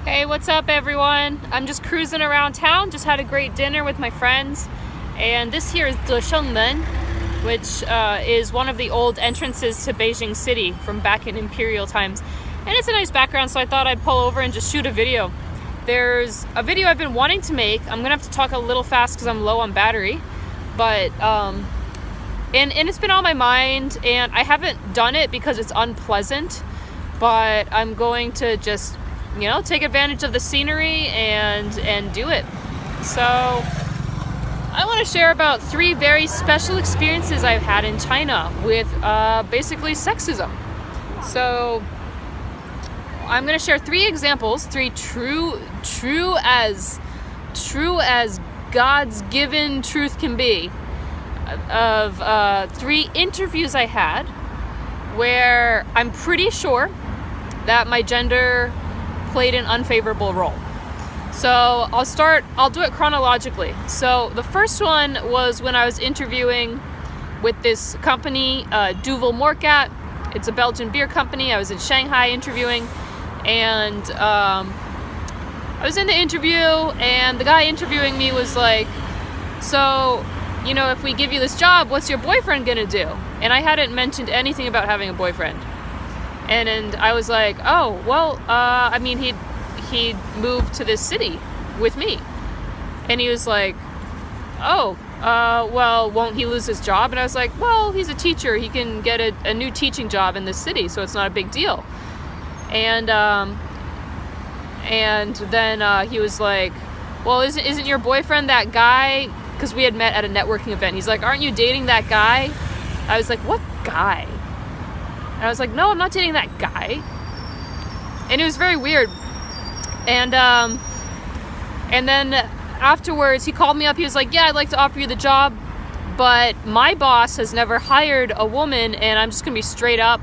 Hey, what's up everyone? I'm just cruising around town, just had a great dinner with my friends, and this here is Duvel-Moortgat, which is one of the old entrances to Beijing City from back in imperial times. And it's a nice background, so I thought I'd pull over and just shoot a video. There's a video I've been wanting to make. I'm gonna have to talk a little fast because I'm low on battery, but and it's been on my mind, and I haven't done it because it's unpleasant, but I'm going to just take advantage of the scenery and do it. So I want to share about 3 very special experiences I've had in China with basically sexism. So I'm going to share 3 examples, 3 true as God's given truth can be, of 3 interviews I had where I'm pretty sure that my gender played an unfavorable role. So I'll do it chronologically. So the first one was when I was interviewing with this company, Duvel-Moortgat. It's a Belgian beer company. I was in Shanghai interviewing, and I was in the interview, and the guy interviewing me was like, so, if we give you this job, what's your boyfriend gonna do? And I hadn't mentioned anything about having a boyfriend. And I was like, oh, well, he'd moved to this city with me. And he was like, oh, well, won't he lose his job? And I was like, well, he's a teacher. He can get a new teaching job in this city, so it's not a big deal. And then he was like, well, isn't your boyfriend that guy? Because we had met at a networking event. He's like, aren't you dating that guy? I was like, what guy? And I was like, no, I'm not dating that guy. And it was very weird. And then afterwards, he called me up. He was like, yeah, I'd like to offer you the job, but my boss has never hired a woman, and I'm just gonna be straight up.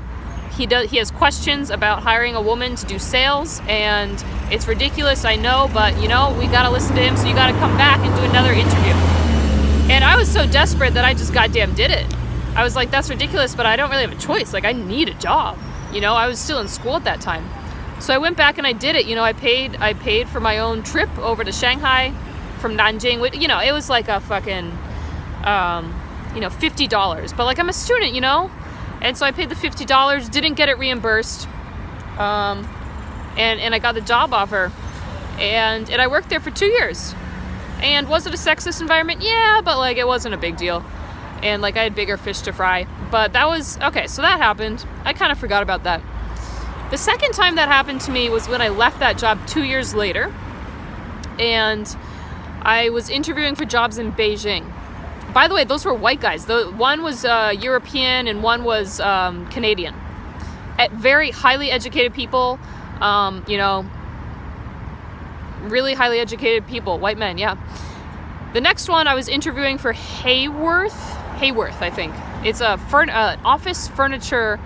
He has questions about hiring a woman to do sales, and it's ridiculous, I know, but we gotta listen to him, so you gotta come back and do another interview. And I was so desperate that I just goddamn did it. I was like, that's ridiculous, but I don't really have a choice. Like, I need a job. I was still in school at that time. So I went back and I did it. I paid for my own trip over to Shanghai from Nanjing. It was like a fucking, $50. But like, I'm a student, And so I paid the $50, didn't get it reimbursed. And I got the job offer. And I worked there for 2 years. And was it a sexist environment? Yeah, but like, it wasn't a big deal. And like, I had bigger fish to fry. But that was, okay, so that happened. I kind of forgot about that. The second time that happened to me was when I left that job 2 years later. And I was interviewing for jobs in Beijing. By the way, those were white guys. One was European and one was Canadian. Very highly educated people, really highly educated people, white men, yeah. The next one, I was interviewing for Haworth, I think. It's a office furniture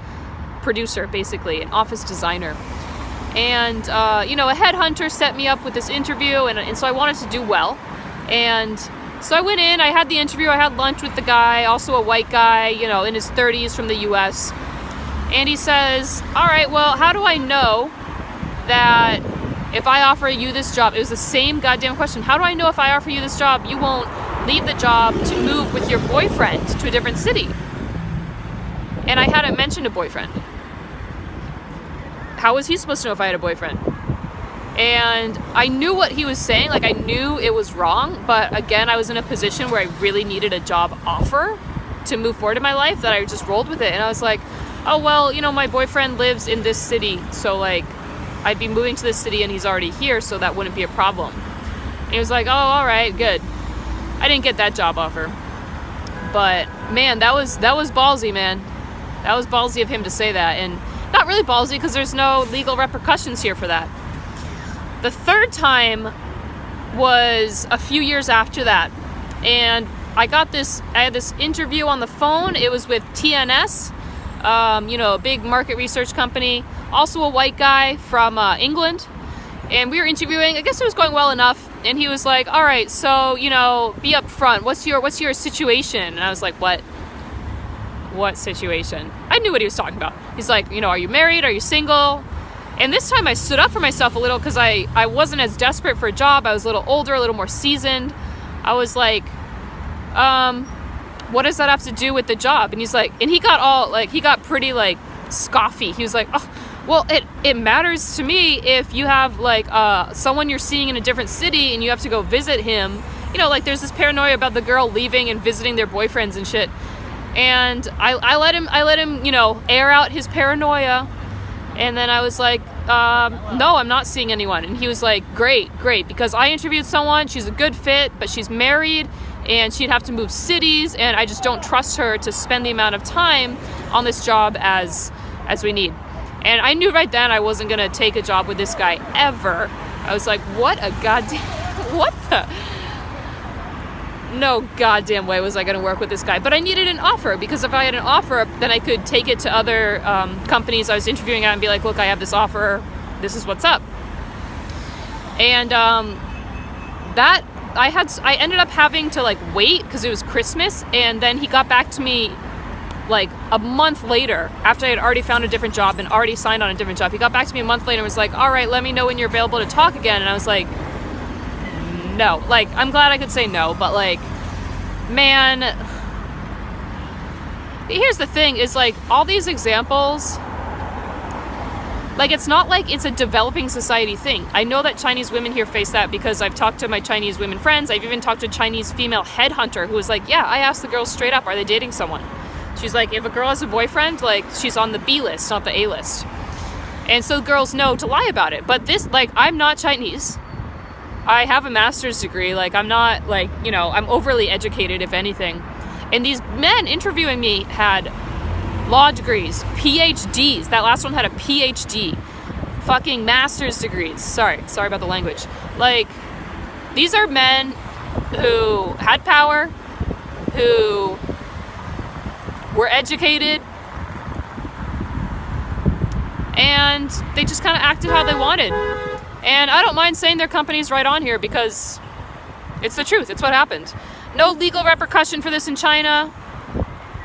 producer, basically, an office designer. And, a headhunter set me up with this interview, and so I wanted to do well. And so I went in, I had the interview, I had lunch with the guy, also a white guy, in his 30s from the US. And he says, all right, well, how do I know that if I offer you this job, it was the same goddamn question. How do I know if I offer you this job, you won't leave the job to move with your boyfriend to a different city? And I hadn't mentioned a boyfriend. How was he supposed to know if I had a boyfriend? And I knew what he was saying. Like, I knew it was wrong. But again, I was in a position where I really needed a job offer to move forward in my life, that I just rolled with it. And I was like, oh, well, my boyfriend lives in this city. So like, I'd be moving to this city and he's already here, so that wouldn't be a problem. And he was like, oh, all right, good. I didn't get that job offer. But man, that was ballsy, man. That was ballsy of him to say that. And not really ballsy, because there's no legal repercussions here for that. The third time was a few years after that. And I had this interview on the phone. It was with TNS, a big market research company. Also a white guy from England. And we were interviewing. I guess it was going well enough. And he was like, all right, so, be upfront. What's your situation? And I was like, what? What situation? I knew what he was talking about. He's like, are you married? Are you single? And this time I stood up for myself a little because I wasn't as desperate for a job. I was a little older, a little more seasoned. I was like, what does that have to do with the job? And he's like, and he got pretty like scoffy. He was like, oh, well, it matters to me if you have like someone you're seeing in a different city and you have to go visit him. You know, like there's this paranoia about the girl leaving and visiting their boyfriends and shit. And I let him, you know, air out his paranoia. And then I was like, no, I'm not seeing anyone. And he was like, great, because I interviewed someone, she's a good fit, but she's married and she'd have to move cities, and I just don't trust her to spend the amount of time on this job as we need. And I knew right then I wasn't gonna take a job with this guy ever. I was like, no goddamn way was I going to work with this guy. But I needed an offer, because if I had an offer, then I could take it to other companies I was interviewing at and be like, look, I have this offer. This is what's up. And I ended up having to like wait because it was Christmas. And then he got back to me like a month later, after I had already found a different job and already signed on a different job. He got back to me a month later and was like, all right, let me know when you're available to talk again. And I was like, no. Like, I'm glad I could say no, but like, man, here's the thing is like all these examples, like it's not like it's a developing society thing. I know that Chinese women here face that because I've talked to my Chinese women friends. I've even talked to a Chinese female headhunter who was like, yeah, I asked the girls straight up, are they dating someone? She's like, if a girl has a boyfriend, like she's on the B list, not the A list. And so girls know to lie about it. But this, like, I'm not Chinese. I have a master's degree. Like, I'm not, like, you know, I'm overly educated, if anything. And these men interviewing me had law degrees, PhDs. That last one had a PhD. Fucking master's degrees. Sorry about the language. Like, these are men who had power, who were educated, and they just kind of acted how they wanted. And I don't mind saying their company's right on here because it's the truth. It's what happened. No legal repercussion for this in China.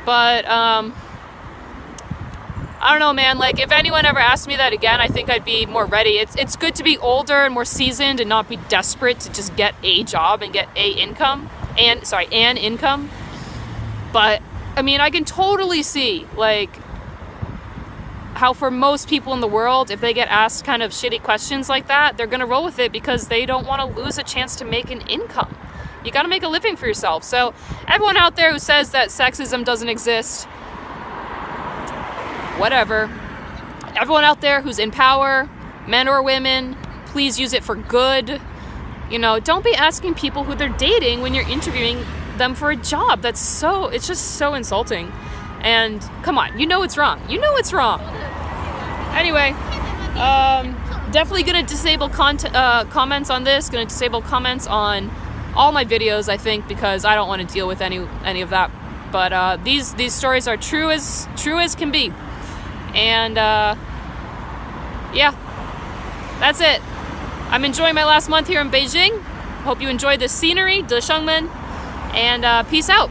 But, I don't know, man. Like, if anyone ever asked me that again, I think I'd be more ready. It's good to be older and more seasoned and not be desperate to just get a job and get an income. But, I mean, I can totally see, like, how for most people in the world, if they get asked kind of shitty questions like that, they're going to roll with it because they don't want to lose a chance to make an income. You got to make a living for yourself. So everyone out there who says that sexism doesn't exist, whatever. Everyone out there who's in power, men or women, please use it for good. You know, don't be asking people who they're dating when you're interviewing them for a job. It's just so insulting. And come on, you know it's wrong. Anyway, definitely gonna disable comments on this. Gonna disable comments on all my videos, I think, because I don't want to deal with any of that. But these stories are true as can be. And yeah, that's it. I'm enjoying my last month here in Beijing. Hope you enjoyed the scenery, 德胜们, and peace out.